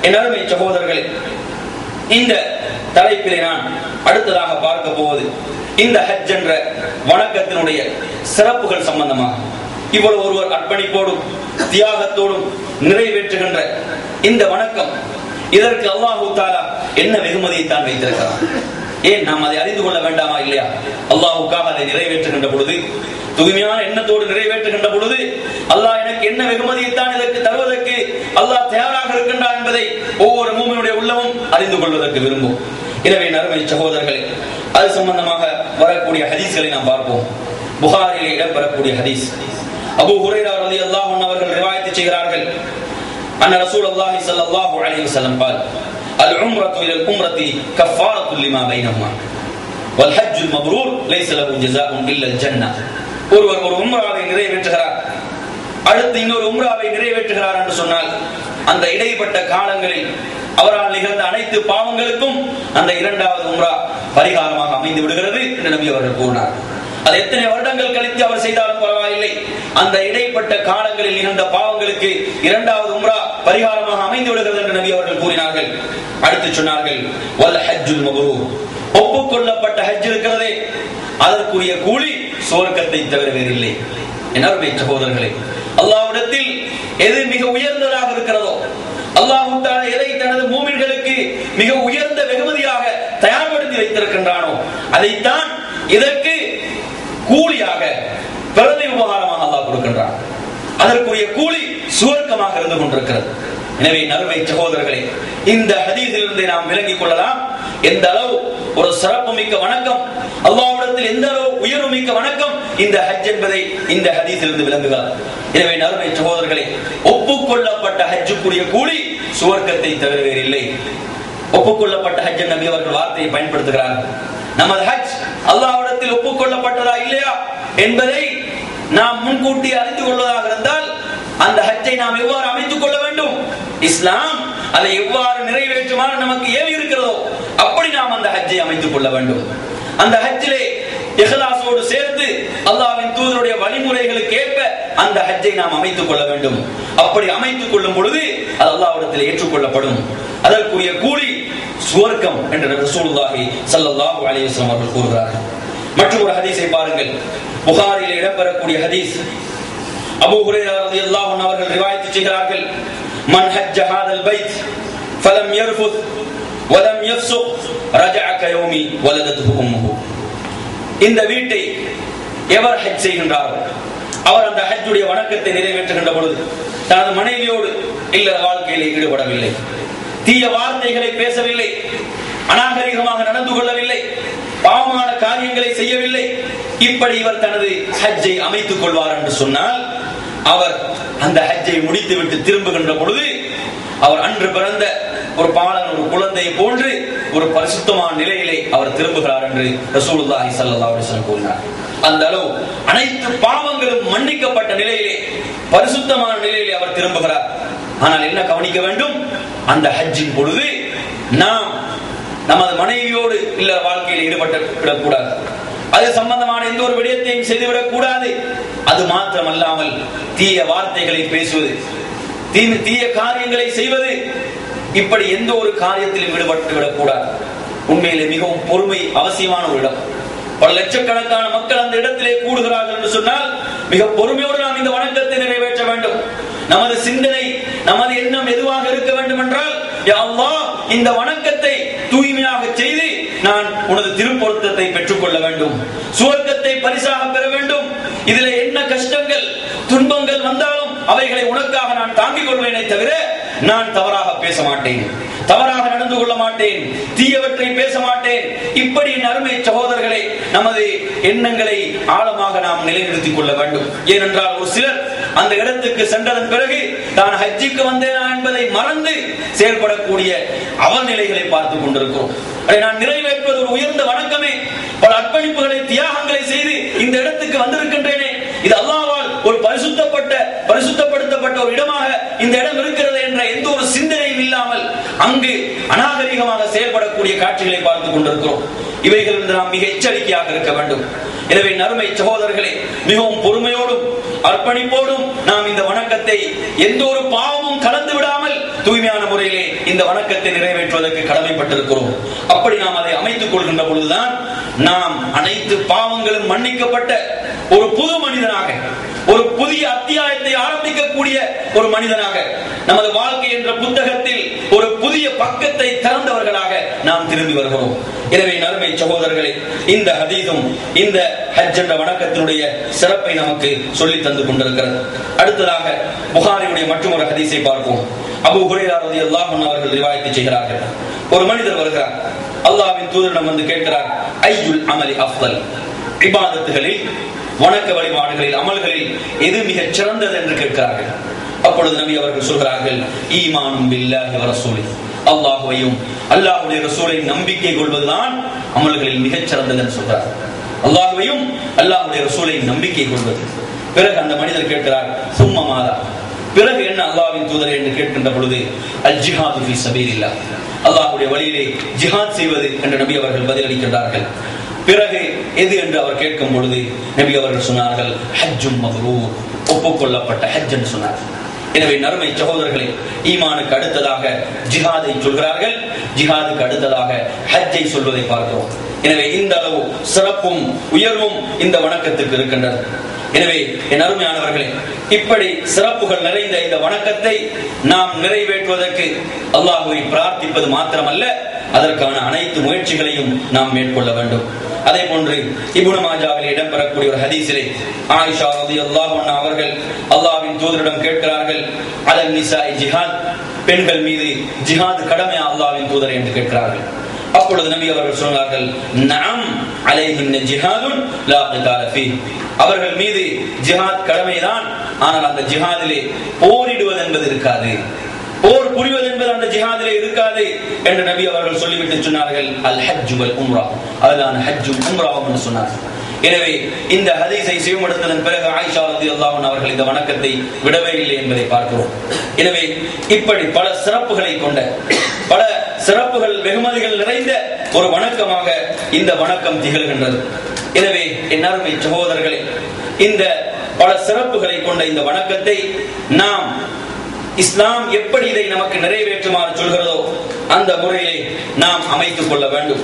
என் அருமை சகோதரர்களே, இந்த தலைப்பிலே நான் அடுத்ததாக பார்க்க போவது இந்த ஹஜ் என்ற வணக்கத்தினுடைய சிறப்புகள் சம்பந்தமாக. இவ்வளவு ஒருவர் அர்ப்பணிப்போடும் தியாகத்தோடும் நிறைவேற்றுகின்ற இந்த வணக்கம், இதற்கு அல்லாஹு தஆலா என்ன வெகுமதியை தான் வைத்திருக்கிறார்? ஏன் நாம் அதை அறிந்து கொள்ள வேண்டாமா இல்லையா? அல்லாஹ்வுக்காக அதை நிறைவேற்றுகின்ற பொழுது, தூய்மையான எண்ணத்தோடு நிறைவேற்றுகின்ற பொழுது, அல்லாஹ் எனக்கு என்ன வெகுமதியை தான் இதற்கு தருவதற்கு அல்லாஹ் தயாராக இருக்கின்றார் என்பதை ஒவ்வொரு மூமினுடைய உள்ளமும் அறிந்து கொள்வதற்கு விரும்பும். எனவே அருமை சகோதரர்களே, அது சம்பந்தமாக வரக்கூடிய ஹதீஸ்களை நாம் பார்ப்போம். புகாரிலே இடம்பெறக்கூடிய ஹதீஸ், அபூ ஹுரைரா ரலியல்லாஹு அன்ஹு அவர்கள் ரிவாயத் செய்கிறார்கள், அன்ன ரசூலுல்லாஹி ஸல்லல்லாஹு அலைஹி வஸல்லம் قال العمرة إلى العمرة كفارة لما بينهما والحج المبرور ليس له جزاء إلا الجنة. ஒருவர் ஒரு உம்ராவை நிறைவேற்றுகிறார், அடுத்து இன்னொரு உம்ராவை நிறைவேற்றுகிறார் என்று சொன்னால், அந்த இடைப்பட்ட காலங்களில் அவரால் நிகழ்ந்த அனைத்து பாவங்களுக்கும் அந்த இரண்டாவது உம்ரா பரிகாரமாக அமைந்து விடுகிறது என்று நபி அவர்கள் கூறினார். அது எத்தனை வருடங்கள் கழித்து அவர் செய்தாலும் பரவாயில்லை, அந்த இடைப்பட்ட காலங்களில் நிகழ்ந்த பாவங்களுக்கு இரண்டாவது உம்ரா பரிகாரமாக அமைந்து விடுகிறது என்று நபி அவர்கள் கூறினார்கள். அடுத்து சொன்னார்கள், வல் ஹஜ்ஜுல் மப்ரூர், ஒப்புக்கொள்ளப்பட்ட ஹஜ் இருக்கிறதே அதற்குரிய கூலி சுவர்க்கத்தை தவிர வேறில்லை. என் அருமை சகோதரர்களே, அல்லாஹ்விடத்தில் எது மிக உயர்ந்ததாக இருக்கிறதோ, அல்லாஹ் தஆலா எதை தனது மூமின்களுக்கு மிக உயர்ந்த வெகுமதியாக தயார்படுத்தி வைத்திருக்கின்றானோ அதைத்தான் இதற்கு கூலியாக பிரதி உபகாரமாக அல்லாஹ் கொடுக்கின்றான். அதற்குரிய கூலி சுவர்க்கமாக இருந்து கொண்டிருக்கிறது. எனவே நறுமை சகோதரர்களே, இந்த ஹதீஸிலிருந்து நாம் விளங்கிக் கொள்ளலாம் எந்த அளவு ஒரு சிறப்பு மிக்க வணக்கம், அல்லாஹ்விடத்தில் எந்த அளவு உயர்வு மிக்க வணக்கம் இந்த ஹஜ் என்பதை இந்த ஹதீஸிலிருந்து விளங்குகிறார். எனவே நறுமை சகோதரர்களே, ஒப்புக்கொள்ளப்பட்ட ஹஜ்ஜுக்குரிய கூலி சுவர்க்கத்தை தவிர வேறில்லை. ஒப்புக்கொள்ளப்பட்ட ஹஜ் நபி அவர்கள் வார்த்தையை பயன்படுத்துகிறார்கள். நமது ஹஜ் அல்லாஹ்விடத்தில் ஒப்புக்கொள்ளப்பட்டதா இல்லையா என்பதை நாம் முன்கூட்டி அறிந்து கொள்வதாக இருந்தால் அந்த ஹஜ்ஜை நாம் எவ்வாறு அமைத்துக் கொள்ள வேண்டும், இஸ்லாம் அதை எவ்வாறு நிறைவேற்றுமாறு நமக்கு ஏவி இருக்கிறதோ அப்படி நாம் அந்த ஹஜ்ஜை அமைத்துக் கொள்ள வேண்டும். அந்த ஹஜ்ஜிலே இஹ்லாஸோடு சேர்த்து அல்லாஹ்வின் தூதருடைய வழிமுறைகளுக்கு ஏற்ப அந்த ஹஜ்ஜை நாம் அமைத்துக் கொள்ள வேண்டும். அப்படி அமைத்துக் கொள்ளும் பொழுது அது அல்லாஹ்விடத்தில் ஏற்றுக்கொள்ளப்படும். அதற்குரிய கூலி சுவர்க்கம் என்று ரசூலுல்லாஹி ஸல்லல்லாஹு அலைஹி வஸல்லம் அவர்கள் கூறுகிறார்கள். மற்றொரு ஹதீஸை பாருங்கள், புகாரிலே இடம்பெறக்கூடிய ஹதீஸ், அபூ ஹுரைரா ரலியல்லாஹு அன்ஹு அவர்கள் ரிவாயத் செய்கிறார்கள், மன் ஹஜ்ஜ ஹாதல் பைத் ஃபலம் யர்ஃபுத் வலம் யஃஸுக் ரஜஅ கயௌமி வலதத்துஹு உம்முஹு. இந்த வீட்டை எவர் ஹஜ் செய்கின்றாரோ அவர் அந்த ஹஜ்ஜுடைய வணக்கத்தை நிறைவேற்றுகின்ற பொழுது தனது மனைவியோடு இல்லற வாழ்க்கையிலே ஈடுபடவில்லை, தீய வார்த்தைகளை பேசவில்லை, அநாகரிகமாக நடந்து கொள்ளவில்லை, பாவமான காரியங்களை செய்யவில்லை, இப்படி இவர் தனது ஹஜ்ஜை அமைத்துக் கொள்வார் என்று சொன்னால் அவர் அந்த ஹஜ்ஜை முடித்துவிட்டு திரும்புகின்ற பொழுது அவர் அன்று பிறந்த ஒரு பாலன், ஒரு குழந்தை போன்று ஒரு பரிசுத்தமான நிலையிலே அவர் திரும்புகிறார் என்று ரசூலுல்லாஹி ஸல்லல்லாஹு அலைஹி வஸல்லம் கூறினார். அந்த அளவு அனைத்து பாவங்களும் மன்னிக்கப்பட்ட நிலையிலே பரிசுத்தமான நிலையிலே அவர் திரும்புகிறார். ஆனால் என்ன கவனிக்க வேண்டும், அந்த ஹஜ்ஜின் பொழுது நாம் நமது மனைவியோடு இல்ல வாழ்க்கையில் ஈடுபட்டு விடக்கூடாது, அது சம்பந்தமான எந்த ஒரு விடயத்தையும் செய்துவிடக் கூடாது. அது மாத்திரமல்லாமல் தீய வார்த்தைகளை பேசுவது, தீய காரியங்களை செய்வது, இப்படி எந்த ஒரு காரியத்திலும் ஈடுபட்டு விடக்கூடாது. உண்மையிலே மிகவும் பொறுமை அவசியமான ஒரு இடம். பல லட்சக்கணக்கான மக்கள் அந்த இடத்திலே கூடுகிறார்கள் என்று சொன்னால் மிக பொறுமையோடு நாம் இந்த வணக்கத்தை நிறைவேற்ற வேண்டும். நமது சிந்தனை, நமது எண்ணம் எதுவாக இருக்க வேண்டும் என்றால், யா அல்லாஹ், இந்த வணக்கத்தை தூய்மையாக செய்து நான் உனது திருப்பொருத்தத்தை பெற்றுக் கொள்ள வேண்டும், சுவர்க்கத்தை பரிசாக பெற வேண்டும். இதில் என்ன கஷ்டங்கள் துன்பங்கள் வந்தாலும் அவைகளை உனக்காக நான் தாங்கிக் கொள்வேனே தவிர நான் தவறாக பேச மாட்டேன், தவறாக நடந்து கொள்ள மாட்டேன், தீயவற்றை பேச மாட்டேன். இப்படி அருமை சகோதரர்களே, நமது எண்ணங்களை ஆழமாக நாம் நிலைநிறுத்திக் கொள்ள வேண்டும். ஏனென்றால் ஒரு சிலர் அந்த இடத்துக்கு சென்றதன் பிறகு தான் ஹஜ்ஜிக்கு வந்தேனா என்பதை மறந்து செயல்படக்கூடிய அவநிலைகளை பார்த்துக் கொண்டிருக்கிறோம். நான் நிறைவேற்றுவது ஒரு உயர்ந்த வணக்கமே, பல அர்ப்பணிப்புகளை தியாகங்களை செய்து இந்த இடத்துக்கு வந்திருக்கின்றேனே, இது அல்லாஹ்வால் ஒரு பரிசுத்தப்படுத்தப்பட்ட ஒரு இடமாக இந்த இடம் இருக்கிறது என்ற எந்த ஒரு சிந்தனையும் இல்லாமல் அங்கு அநாகரிகமாக செயல்படக்கூடிய காட்சிகளை பார்த்துக் கொண்டிருக்கிறோம். இவைகளிலிருந்து நாம் மிக எச்சரிக்கையாக இருக்க வேண்டும். எனவே அருமை சகோதரர்களே, மிகவும் பொறுமையோடும் அர்ப்பணிப்போடும் நாம் இந்த வணக்கத்தை எந்த ஒரு பாவமும் கலந்து விடாமல் தூய்மையான முறையிலே இந்த வணக்கத்தை நிறைவேற்றுவதற்கு கடமைப்பட்டிருக்கிறோம். அப்படி நாம் அதை அமைத்துக் கொள்கின்ற பொழுதுதான் நாம் அனைத்து பாவங்களும் மன்னிக்கப்பட்ட ஒரு புது மனிதனாக, ஒரு புதிய அத்தியாயத்தை ஆரம்பிக்கக்கூடிய ஒரு மனிதனாக, நமது வாழ்க்கை என்ற புத்தகத்தில் ஒரு புதிய பக்கத்தை திறந்தவர்களாக நாம் திரும்பி வருகிறோம். எனவே நறுமை சகோதரர்களே, இந்த ஹதீஸும் இந்த ஹஜ் என்ற வணக்கத்தினுடைய சிறப்பை நமக்கு சொல்லி தந்து கொண்டிருக்கிறது. அடுத்ததாக புகாரியுடைய மற்றொரு ஹதீஸை பார்ப்போம். அபூ ஹுரைரா ரலியல்லாஹு அன்ஹு அவர்கள் ரிவாயத் செய்கிறார்கள். ஒரு மனிதர் வருகிறார், அல்லாஹ்வின் தூதரிடம் வந்து கேட்கிறார், ஐயுல் அமலி அஃதல், இபாதத்துகளில், வணக்க வழிபாடுகளில், அமல்களில் எது மிகச் சிறந்தது என்று கேட்கிறார்கள். அப்பொழுது நபி அவர்கள் சொல்கிறார்கள், ஈமானும் பில்லாஹி வ ரசூலிஹி, அல்லாஹ்வையும் அல்லாஹ்வுடைய ரசூலையும் நம்பிக்கை கொள்வதுதான் அமல்களில் மிகச் சிறந்தது என்று சொல்றார். அல்லாஹ்வையும் அல்லாஹ்வுடைய ரசூலையும் நம்பிக்கை கொள்வது. பிறகு அந்த மனிதர் கேட்கிறார், சும்ம மாதா, பிறகு என்ன அல்லாஹ்வின் தூதரே என்று கேட்கின்ற பொழுது, அல் ஜிஹாது ஃபீ சபீலில்லாஹ், அல்லாஹ்வுடைய வழியிலே ஜிஹாத் செய்வது என்று நபி அவர்கள் பதிலளிக்கின்றார்கள். பிறகு எது என்று அவர் கேட்கும் பொழுது நபி அவர்கள் சொன்னார்கள், ஹஜ்ஜும் மப்ரூர், ஒப்புக்கொள்ளப்பட்ட ஹஜ் என்று சொன்னார். எனவே நறுமை சகோதரர்களே, ஈமானுக்கு அடுத்ததாக ஜிஹாதை சொல்கிறார்கள், ஜிஹாதுக்கு அடுத்ததாக ஹஜ்ஜை சொல்வதை பார்க்கிறோம். எனவே இந்த அளவு சிறப்பும் உயர்வும் இந்த வணக்கத்துக்கு இருக்கின்றது. எனவே என் அருமையானவர்களே, இப்படி சிறப்புகள் நிறைந்த இந்த வணக்கத்தை நாம் நிறைவேற்றுவதற்கு அல்லாஹ்வை பிரார்த்திப்பது மாத்திரமல்ல, அதற்கான அனைத்து முயற்சிகளையும் நாம் மேற்கொள்ள வேண்டும். அதே போன்று இப்னு மாஜாவில் இடம்பெறக்கூடிய ஒரு ஹதீஸிலே ஆயிஷா ரலியல்லாஹு அன்ஹா அவர்கள் அல்லாஹ்வின் தூதரிடம் கேட்கிறார்கள், அலன் நிசாஇ ஜிஹாத், பெண்கள் மீது ஜிஹாத் கடமையா அல்லாஹ்வின் தூதரே என்று கேட்கிறார்கள். அப்பொழுது நபி அவர்கள் சொன்னார்கள், நஅம் அலைஹின்ன ஜிஹாதுன் லா கிதால ஃபீஹ், அவர்கள் மீது ஜிஹாத் கடமைதான், ஆனால் அந்த ஜிஹாதிலே போரிடுவது என்பது இருக்காது, போர் புரிவது என்பது அந்த ஜிஹாதிலே இருக்காது என்று நபி அவர்கள் சொல்லிவிட்டு சொன்னார்கள், அல் ஹஜ் வல் உம்ரா, அதுதான் ஹஜ்ஜும் உம்ராவும் என்று சொன்னார்கள். எனவே இந்த ஹதீஸை செய்வதன் பிறகு ஆயிஷா ரலியல்லாஹு அன்ஹா அவர்கள் இந்த வணக்கத்தை விடவே இல்லை என்பதை பார்க்கிறோம். எனவே இப்படி பல சிறப்புகளை கொண்ட, பல சிறப்புகள் வெகுமதிகள் நிறைந்த ஒரு வணக்கமாக இந்த வணக்கம் திகழ்கின்றது. எனவே என் அருமை சகோதரர்களே, இந்த பல சிறப்புகளை கொண்ட இந்த வணக்கத்தை நாம் இஸ்லாம் எப்படி இதை நமக்கு நிறைவேற்றுமாறு சொல்கிறதோ அந்த முறையை நாம் அமைத்துக் கொள்ள வேண்டும்.